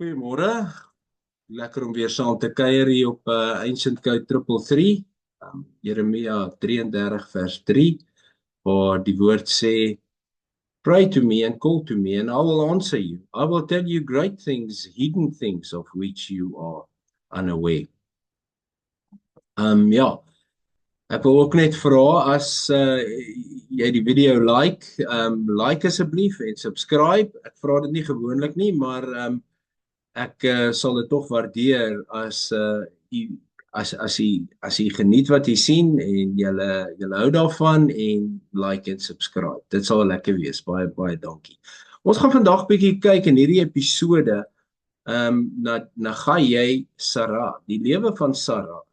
Goeiemôre. Lekker om weer saam te kuier hier op Ancient Code 333. Jeremia 33 vers 3, waar die woord sê, Pray to me and call to me and I will answer you. I will tell you great things, hidden things of which you are unaware. Ja, ek wil ook net vra as jy die video like asseblief en subscribe. Ek vra dit nie gewoonlik nie, maar ek sal dit tog waardeer as u as u geniet wat u sien en julle hou daarvan en like en subscribe. Dit sal lekker wees. Baie baie dankie. Ons gaan vandag bietjie kyk in hierdie episode na Gaye Sarah, die lewe van Sarah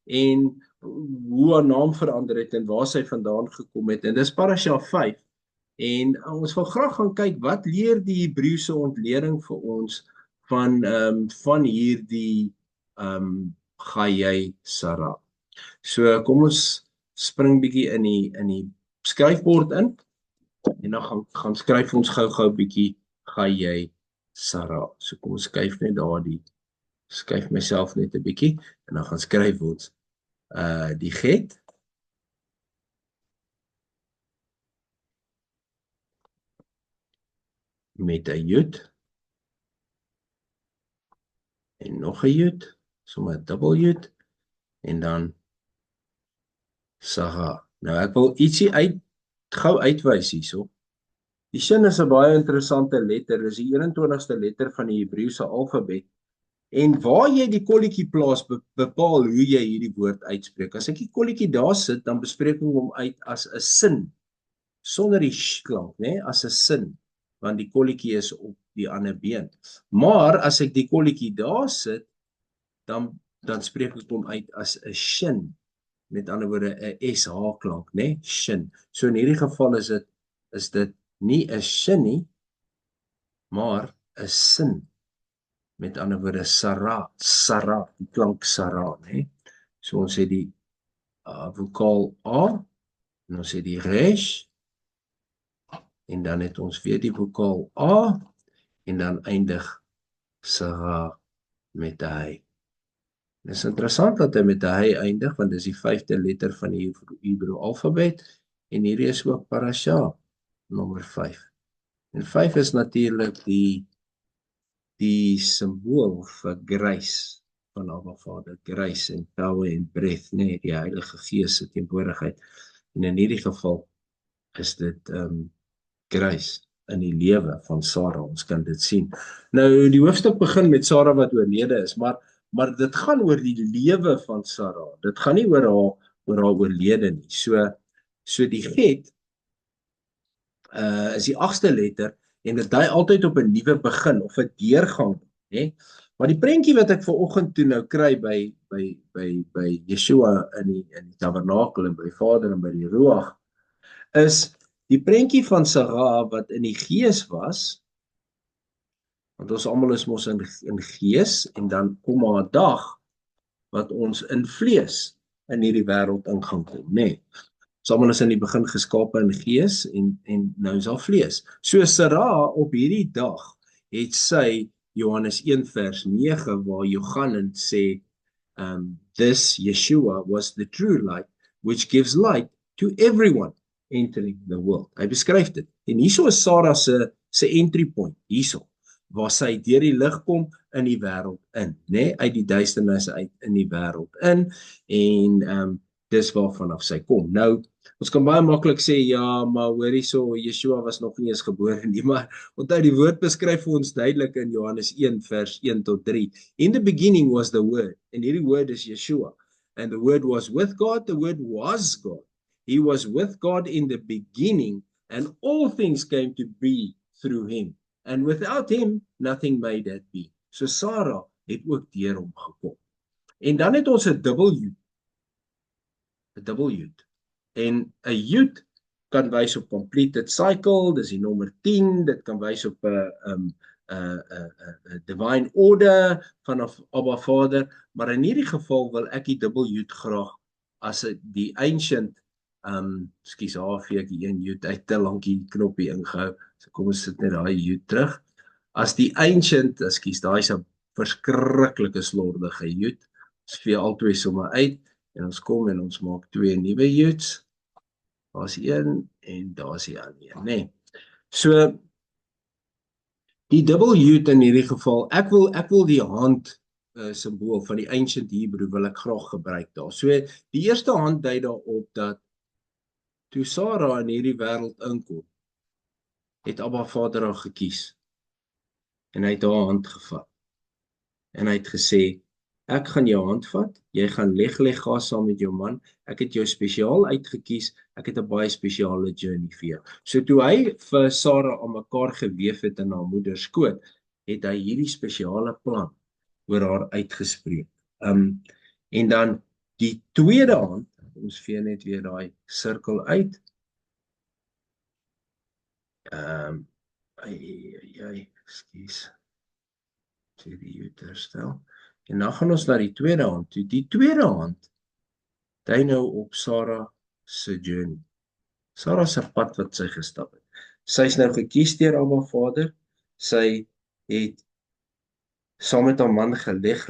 en hoe haar naam verander het en waar sy vandaan gekom het. En dis Parasha 5. En ons wil graag gaan kyk wat leer die Hebreëse ontleding vir ons van hierdie Gaye Sarah. So kom ons spring bietjie in die skryfbord in en dan gaan skryf ons gou bietjie Gaye Sarah. So kom ons skuif net skuif myself net 'n bietjie en dan gaan skryf ons die get met 'n jut en nog 'n jut, sommer 'n dubbel jut en dan Sarah. Nou ek wil ietsie gou uitwys hierso. Die sin is 'n baie interessante letter, dis die 21ste letter van die Hebreëse alfabet. En waar jy die kolletjie plaas bepaal hoe jy hierdie woord uitspreek. As ek die kolletjie daar sit, dan bespreek ek hom uit as 'n sin sonder die sh klank, né? As 'n sin, want die kolletjie is op die ander been. Maar as ek die kolletjie daar sit, dan spreek ek hom uit as 'n shin. Met ander woorde 'n SH klank, né? Shin. So in hierdie geval is dit nie 'n shin nie, maar 'n sin. Met ander woorde Sarah, die klank Sarah, né? So ons het die vokaal A, en ons het die resh, en dan het ons weer die vokaal A, en dan eindig Sarah met 'n hy. Dit is interessant dat hy met 'n hy eindig, want dis die 5de letter van die Hebreë alfabet, en hierdie is ook Parasha, nommer 5. En 5 is natuurlik die simbool vir grace van Abba Vader, grace en power en breath, nee, die Heilige Gees se teenwoordigheid. En in hierdie geval is dit grace in die lewe van Sarah, ons kan dit sien. Nou, die hoofstuk begin met Sarah wat oorlede is, maar dit gaan oor die lewe van Sarah. Dit gaan nie oor haar oorlede nie. So die get is die 8ste letter en dit dui altyd op 'n nuwe begin of 'n deurgang, né? Maar die prentjie wat ek vanoggend toe nou kry by Yeshua in die tabernakel en by Vader en by die Ruach is die prentjie van Sarah wat in die gees was, want ons almal is mos in gees en dan kom maar 'n dag wat ons in vlees in hierdie wêreld in gaan kom, né? Almal is in die begin geskape in gees en nou is daar vlees. So Sarah op hierdie dag het sy Johannes 1 vers 9 waar Johannes sê this Yeshua was the true light which gives light to everyone entering the world. Hy beskryf dit. En hierso is Sarah se entry point hierso waar sy deur die lig kom in die wêreld in, né? Uit die duisternis uit in die wêreld in en dis waarvan af sy kom. Nou, ons kan baie maklik sê, ja, maar hoor hierso, Yeshua was nog nie eens gebore nie, maar onthou die woord beskryf vir ons duidelik in Johannes 1 vers 1 tot 3. In the beginning was the word, en hierdie woord is Yeshua, and the word was with God, the word was God. He was with God in the beginning, and all things came to be through him, and without him, nothing made it be. So Sarah het ook deur hom gekom. En dan het ons 'n dubbel jood. En 'n jood kan wys op completed cycle, dis die nommer 10, dit kan wys op 'n divine order vanaf Abba Vader, maar in hierdie geval wil ek die dubbel jood graag as die ancient ek die een jood uit te lank die knoppie ingehou. So kom ons sit net daai jood terug. as die ancient, ekskuus, daai is 'n verskriklike slordige Jood. Ons vee albei sommer uit en ons kom en ons maak twee nuwe Joods. Daar's een en daar's die ander een, nê. So die dubbel Jood in hierdie geval, ek wil die hand simbool van die ancient Hebrew wil ek graag gebruik daar. So die eerste hand dui daarop dat toe Sarah in hierdie wêreld inkom, het Abba Vader haar gekies en hy het haar hand gevat. En hy het gesê, ek gaan jou hand vat, jy gaan leg gaan saam met jou man, ek het jou spesiaal uitgekies, ek het 'n baie spesiale journey vir jou. So toe hy vir Sarah aan mekaar geweef het in haar moeder skoot, het hy hierdie spesiale plan oor haar uitgespreek. En dan die tweede hand, ons vee net weer daai sirkel uit. Ekskuus. Die Jood herstel. En dan gaan ons na die tweede hand toe. Die tweede hand dui nou op Sarah se journey. Sarah se pad wat sy gestap het. Sy is nou gekies deur Abba Vader. Sy het saam met haar man geleg.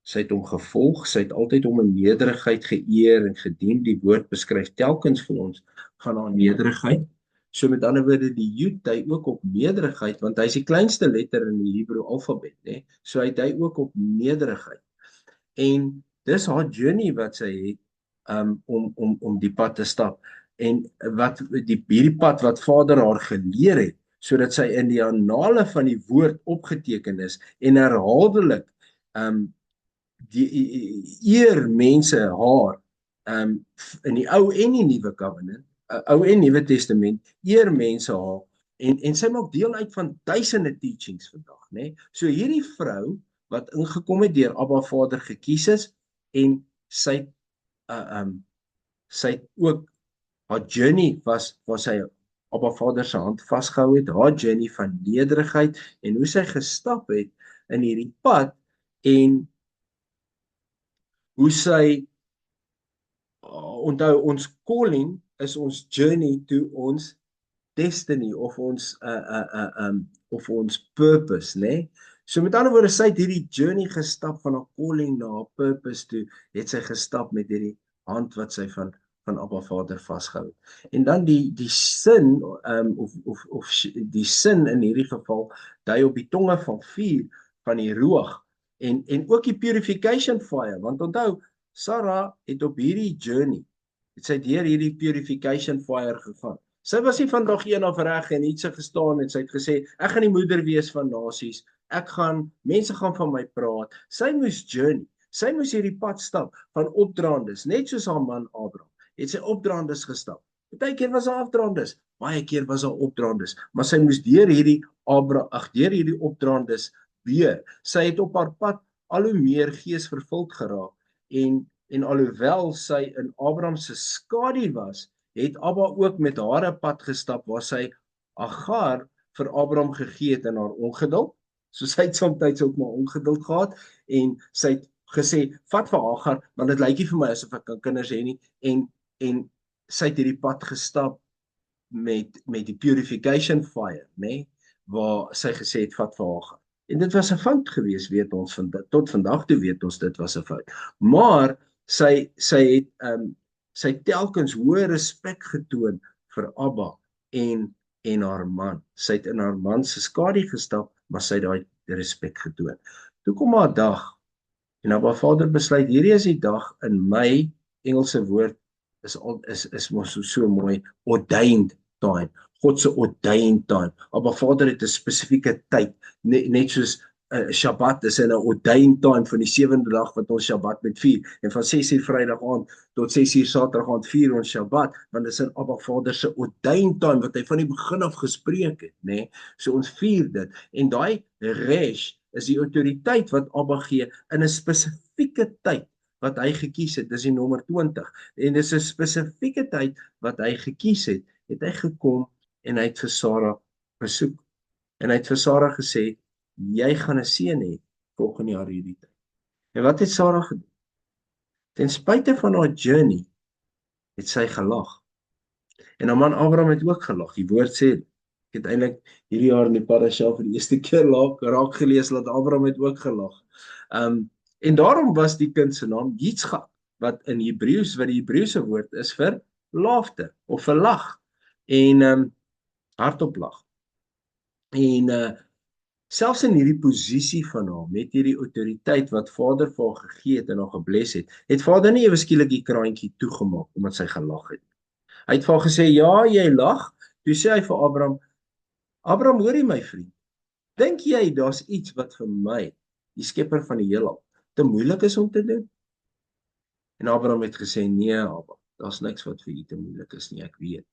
Sy het hom gevolg. Sy het altyd hom in nederigheid geëer en gedien. Die woord beskryf telkens vir ons van haar nederigheid. So met ander woorde, die Jood dui ook op nederigheid, want hy is die kleinste letter in die Hebreë alfabet, né? So hy dui ook op nederigheid. En dis haar journey wat sy het om die pad te stap. En wat hierdie pad wat Vader haar geleer het, sodat sy in die annale van die woord opgeteken is en herhaaldelik die eer mense haar in die ou en die nuwe covenant, ou en nuwe testament, eer mense haar en sy maak deel uit van duisende teachings vandag, né? So hierdie vrou wat ingekom het deur Abba Vader gekies is en sy het ook haar journey was waar sy Abba Vader se hand vasgehou het, haar journey van nederigheid en hoe sy gestap het in hierdie pad en hoe sy onthou ons calling is ons journey to ons destiny of ons purpose, né? So met ander woorde, sy het hierdie journey gestap van haar calling na haar purpose toe, het sy gestap met hierdie hand wat sy van Abba Vader vasgehou het. En dan die sin die sin in hierdie geval dui op die tonge van vuur van die ruach en ook die purification fire, want onthou Sarah het op hierdie journey het sy deur hierdie purification fire gegaan. Sy was nie van dag 1 af reg en iets gestaan en sy het gesê ek gaan die moeder wees van nasies. Mense gaan van my praat. Sy moes journey. Sy moes hierdie pad stap van opdraandes, net soos haar man Abraham. Het sy opdraandes gestap. Partykeer was haar afdraandes, baie keer was haar opdraandes, maar sy moes deur hierdie opdraandes weer. Sy het op haar pad al hoe meer gees vervuld geraak en alhoewel sy in Abraham se skadu was, het Abba ook met haar 'n pad gestap waar sy Agar vir Abraham gegee het in haar ongeduld. So sy het soms ook maar ongeduld gehad en sy het gesê, vat vir Agar, want dit lyk nie vir my asof ek kan kinders hê nie en sy het hierdie pad gestap met die purification fire, né? Waar sy gesê het, vat vir Agar. En dit was 'n fout geweest, weet ons tot vandag toe weet ons dit was 'n fout. Maar sy het telkens hoë respek getoon vir Abba en haar man. Sy het in haar man se skadu gestap, maar sy het daai respek getoon. Toe kom haar dag en Abba Vader besluit hierdie is die dag in my Engelse woord is mos so mooi, ordained time. God se ordained time. Abba Vader het 'n spesifieke tyd, net soos Shabbat is in 'n ordained time van die 7de dag wat ons Shabbat met vier en van 6:00 Vrydag aand tot 6:00 Saterdag aand vier ons Shabbat, want dit is in Abba Vader se ordained time wat hy van die begin af gespreek het, né? So ons vier dit en daai resh is die autoriteit wat Abba gee in 'n spesifieke tyd wat hy gekies het, dis die nommer 20 en dis 'n spesifieke tyd wat hy gekies het hy gekom en hy het vir Sarah besoek en hy het vir Sarah gesê jy gaan 'n seun hê volgende jaar hierdie tyd. En wat het Sarah gedoen? Ten spyte van haar journey het sy gelag. En haar man Abraham het ook gelag. Die woord sê Ek het eintlik hierdie jaar in die parasha vir die eerste keer raak gelees dat Abraham het ook gelag. En daarom was die kind se naam Yitzchak, wat in Hebreëus, wat die Hebreëse woord is vir laughter of vir lag en hardop lag. En selfs in hierdie posisie van hom, met hierdie autoriteit wat Vader vir haar gegee het en haar gebless het Vader nie ewe skielik die kraantjie toegemaak omdat sy gelag het. Hy het vir haar gesê, ja, jy lag. Toe sê hy vir Abraham, hoor jy my vriend? Dink jy daar's iets wat vir my, die skepper van die heelal, te moeilik is om te doen? En Abraham het gesê, nee, Abba, daar's niks wat vir u te moeilik is nie, ek weet.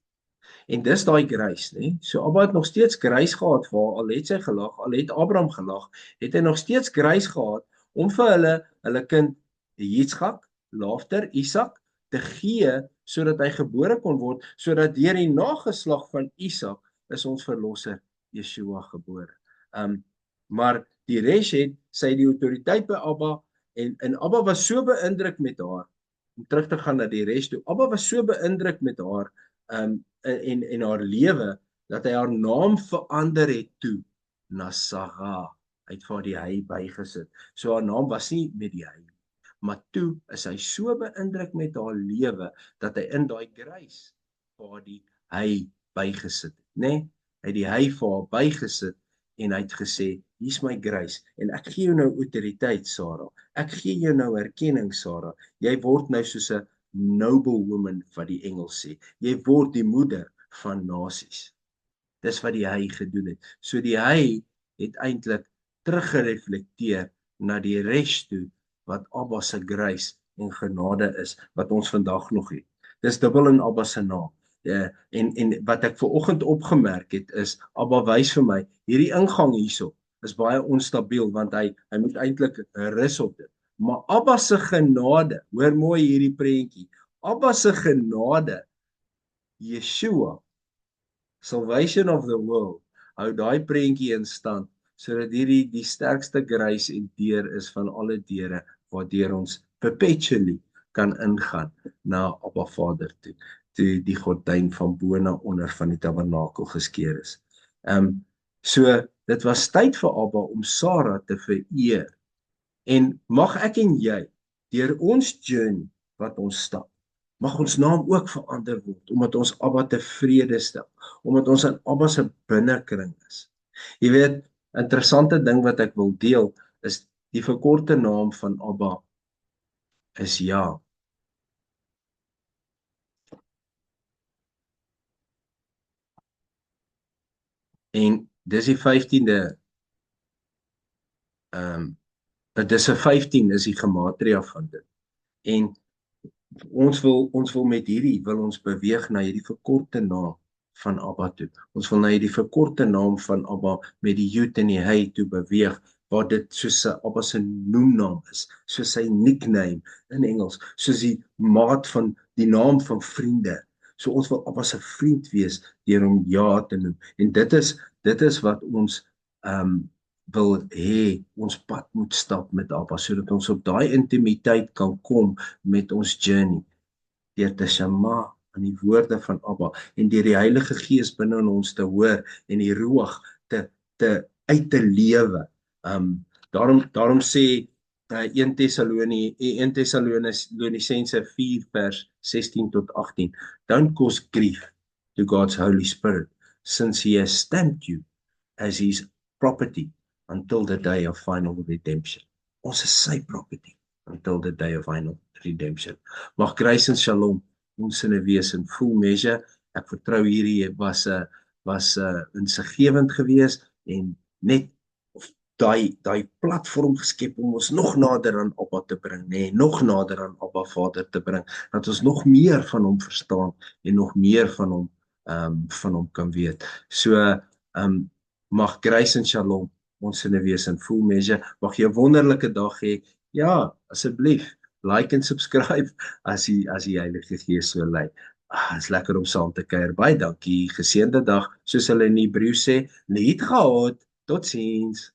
En dis daai grace, né? So Abba het nog steeds grace gehad vir haar, al het sy gelag, al het Abraham gelag, het hy nog steeds grace gehad om vir hulle kind Yitzchak, later Isak, te gee sodat hy gebore kon word, sodat deur die nageslag van Isak is ons verlosser Yeshua gebore. Maar die res het sy die autoriteit by Abba en Abba was so beïndruk met haar om terug te gaan na die res toe. Abba was so beïndruk met haar en haar lewe dat hy haar naam verander het toe na Sarah. Hy het vir die hy bygesit. So haar naam was nie met die hy, maar toe is hy so beïndruk met haar lewe dat hy in daai grace vir die hy bygesit het, né? Hy het die hy vir haar bygesit en hy het gesê, hier's my grace en ek gee jou nou autoriteit, Sarah. Ek gee jou nou erkenning, Sarah. Jy word nou soos 'n noble woman wat die Engels sê. Jy word die moeder van nasies. Dis wat die hy gedoen het. So die hy het eintlik teruggereflekteer na die res toe wat Abba se grace en genade is wat ons vandag nog het. Dis dubbel in Abba se naam. En wat ek vanoggend opgemerk het is Abba wys vir my hierdie ingang hierso is baie onstabiel want hy moet eintlik rus op dit. Maar Abba se genade, hoor mooi hierdie prentjie. Abba se genade, Yeshua, salvation of the world, hou daai prentjie in stand sodat hierdie die sterkste grace en deur is van alle deure waardeur ons perpetually kan ingaan na Abba Vader toe die gordyn van bo na onder van die tabernakel geskeur is. So dit was tyd vir Abba om Sarah te vereer. En mag ek en jy deur ons journey wat ons stap, mag ons naam ook verander word omdat ons Abba tevrede stel, omdat ons in Abba se binnekring is. Jy weet, interessante ding wat ek wil deel is die verkorte naam van Abba is Ja. En dis die 15de dis 'n 15 is die gematria van dit. En ons wil met hierdie wil ons beweeg na hierdie verkorte naam van Abba toe. Ons wil na hierdie verkorte naam van Abba met die Yud en die Hy toe beweeg, waar dit soos Abba se noemnaam is, soos sy nickname in Engels, soos die maat van die naam van vriende. So ons wil Abba se vriend wees deur hom Ja te noem. En dit is wat ons wil hê ons pad moet stap met Abba, sodat ons op daai intimiteit kan kom met ons journey, deur te shama aan die woorde van Abba, en deur die Heilige Gees binne in ons te hoor, en die Ruach te uit te lewe. Daarom sê 1 Tessalonisense 4 vers 16 tot 18, don't cause grief to God's Holy Spirit, since he has stamped you as his property until the day of final redemption. Ons is sy property until the day of final redemption. Mag grace en shalom ons in 'n wees in full measure. Ek vertrou hierdie was insiggewend geweest en net daai platform geskep om ons nog nader aan Abba te bring, nog nader aan Abba Vader te bring, dat ons nog meer van hom verstaan en nog meer van hom kan weet. So mag grace en shalom ons in 'n wees in full measure. Mag jy 'n wonderlike dag hê. Ja, asseblief like en subscribe as die Heilige Gees so lei. Is lekker om saam te kuier. Baie dankie. Geseënde dag, soos hulle in Hebreë sê, lied gehad. Totsiens.